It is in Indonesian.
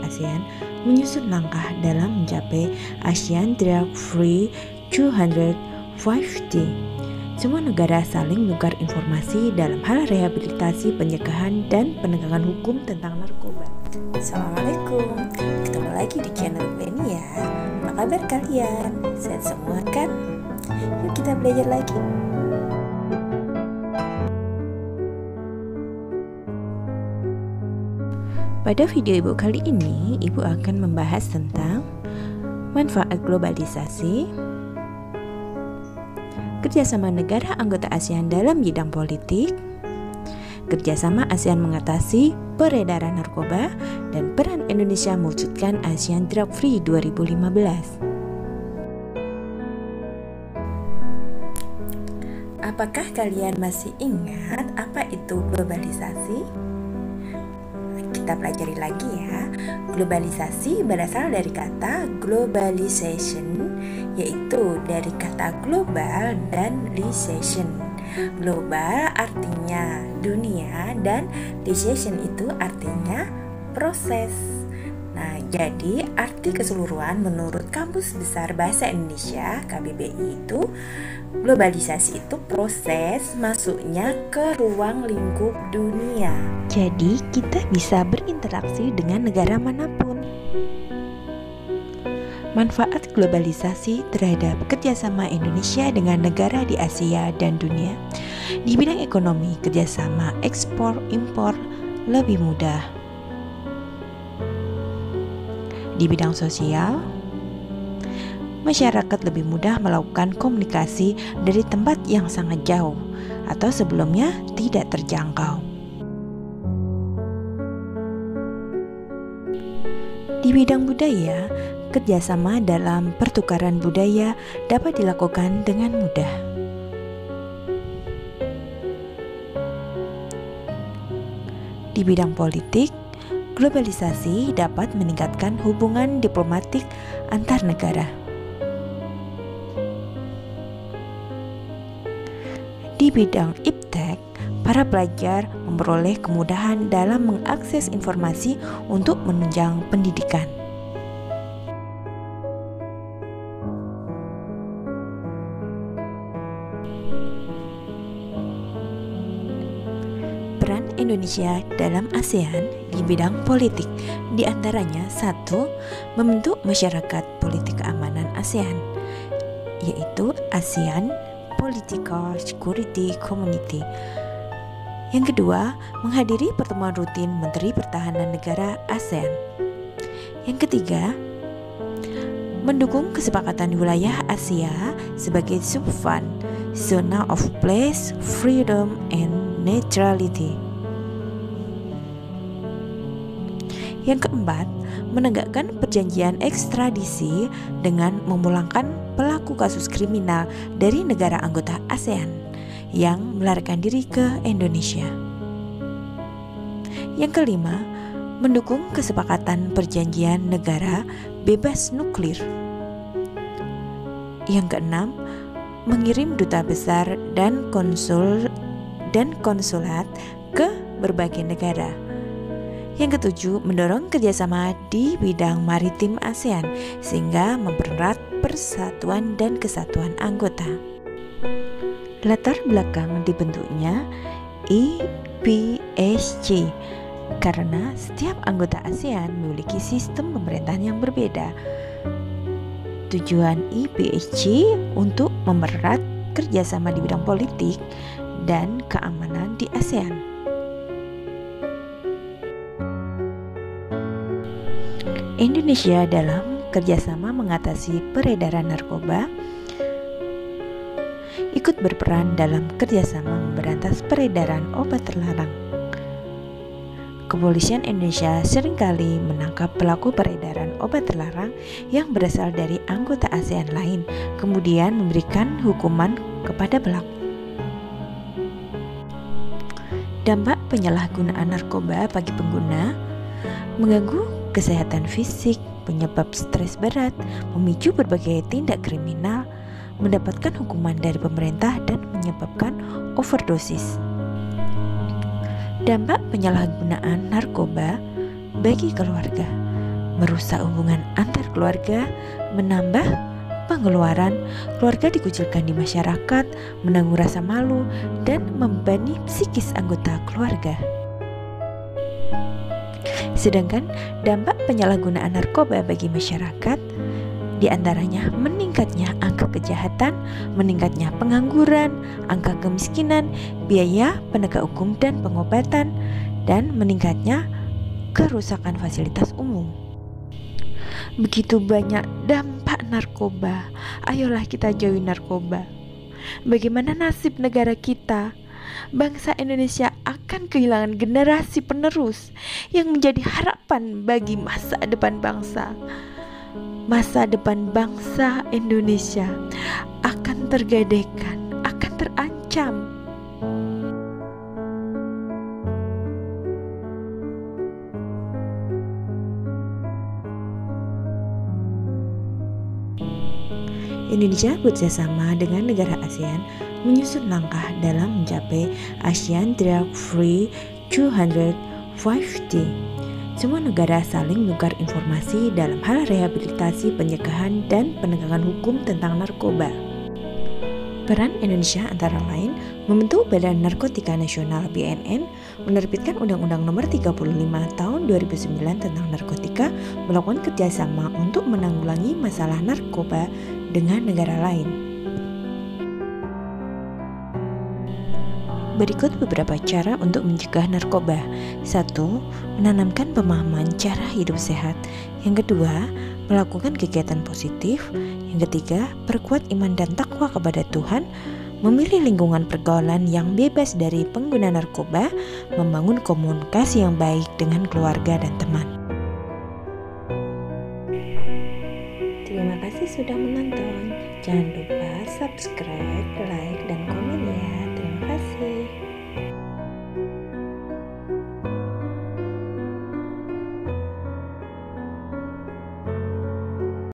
ASEAN menyusun langkah dalam mencapai ASEAN Drug Free 2050. Semua negara saling menukar informasi dalam hal rehabilitasi, pencegahan, dan penegakan hukum tentang narkoba. Assalamualaikum, ketemu lagi di channel ini ya. Apa kabar kalian? Sehat semua kan? Yuk kita belajar lagi. Pada video ibu kali ini, ibu akan membahas tentang manfaat globalisasi, kerjasama negara anggota ASEAN dalam bidang politik, kerjasama ASEAN mengatasi peredaran narkoba, dan peran Indonesia mewujudkan ASEAN Drug Free 2015. Apakah kalian masih ingat apa itu globalisasi? Kita pelajari lagi ya. Globalisasi berasal dari kata globalization, yaitu dari kata global dan lisation. Global artinya dunia dan lisation itu artinya proses. Nah, jadi arti keseluruhan menurut Kamus Besar Bahasa Indonesia KBBI itu, globalisasi itu proses masuknya ke ruang lingkup dunia. Jadi kita bisa berinteraksi dengan negara manapun. Manfaat globalisasi terhadap kerjasama Indonesia dengan negara di Asia dan dunia. Di bidang ekonomi, kerjasama ekspor-impor lebih mudah. Di bidang sosial, masyarakat lebih mudah melakukan komunikasi dari tempat yang sangat jauh atau sebelumnya tidak terjangkau. Di bidang budaya, kerjasama dalam pertukaran budaya dapat dilakukan dengan mudah. Di bidang politik, globalisasi dapat meningkatkan hubungan diplomatik antar negara. Di bidang iptek, para pelajar memperoleh kemudahan dalam mengakses informasi untuk menunjang pendidikan. Peran Indonesia dalam ASEAN di bidang politik, diantaranya 1. Membentuk masyarakat politik keamanan ASEAN, yaitu ASEAN Political Security Community. Yang kedua, menghadiri pertemuan rutin Menteri Pertahanan Negara ASEAN. Yang ketiga, mendukung kesepakatan wilayah Asia sebagai subfund, Zona of Peace, Freedom, and Neutrality. Yang keempat, menegakkan perjanjian ekstradisi dengan memulangkan pelaku kasus kriminal dari negara anggota ASEAN yang melarikan diri ke Indonesia. Yang kelima, mendukung kesepakatan perjanjian negara bebas nuklir. Yang keenam, mengirim duta besar dan konsulat ke berbagai negara. Yang ketujuh, mendorong kerjasama di bidang maritim ASEAN sehingga mempererat persatuan dan kesatuan anggota. Latar belakang dibentuknya IPSC karena setiap anggota ASEAN memiliki sistem pemerintahan yang berbeda. Tujuan IPSC untuk mempererat kerjasama di bidang politik dan keamanan di ASEAN. Indonesia dalam kerjasama mengatasi peredaran narkoba ikut berperan dalam kerjasama memberantas peredaran obat terlarang. Kepolisian Indonesia seringkali menangkap pelaku peredaran obat terlarang yang berasal dari anggota ASEAN lain, kemudian memberikan hukuman kepada pelaku. Dampak penyalahgunaan narkoba bagi pengguna mengganggu kesehatan fisik, penyebab stres berat, memicu berbagai tindak kriminal, mendapatkan hukuman dari pemerintah, dan menyebabkan overdosis. Dampak penyalahgunaan narkoba bagi keluarga merusak hubungan antar keluarga, menambah pengeluaran, keluarga dikucilkan di masyarakat, menanggung rasa malu, dan membebani psikis anggota keluarga. Sedangkan dampak penyalahgunaan narkoba bagi masyarakat diantaranya meningkatnya angka kejahatan, meningkatnya pengangguran, angka kemiskinan, biaya penegak hukum dan pengobatan, dan meningkatnya kerusakan fasilitas umum. Begitu banyak dampak narkoba. Ayolah kita jauhi narkoba. Bagaimana nasib negara kita? Bangsa Indonesia akan kehilangan generasi penerus yang menjadi harapan bagi masa depan bangsa. Masa depan bangsa Indonesia akan tergadaikan, akan terancam. Indonesia bekerjasama dengan negara ASEAN menyusun langkah dalam mencapai ASEAN Drug Free 2050. Semua negara saling menukar informasi dalam hal rehabilitasi, pencegahan, dan penegakan hukum tentang narkoba. Peran Indonesia antara lain membentuk Badan Narkotika Nasional BNN, menerbitkan Undang-Undang Nomor 35 Tahun 2009 tentang narkotika, melakukan kerjasama untuk menanggulangi masalah narkoba dengan negara lain. Berikut beberapa cara untuk mencegah narkoba. 1. Menanamkan pemahaman cara hidup sehat. Yang kedua, melakukan kegiatan positif. Yang ketiga, perkuat iman dan takwa kepada Tuhan, memilih lingkungan pergaulan yang bebas dari pengguna narkoba, membangun komunikasi yang baik dengan keluarga dan teman. Terima kasih sudah menonton. Jangan lupa subscribe, like, dan komen ya.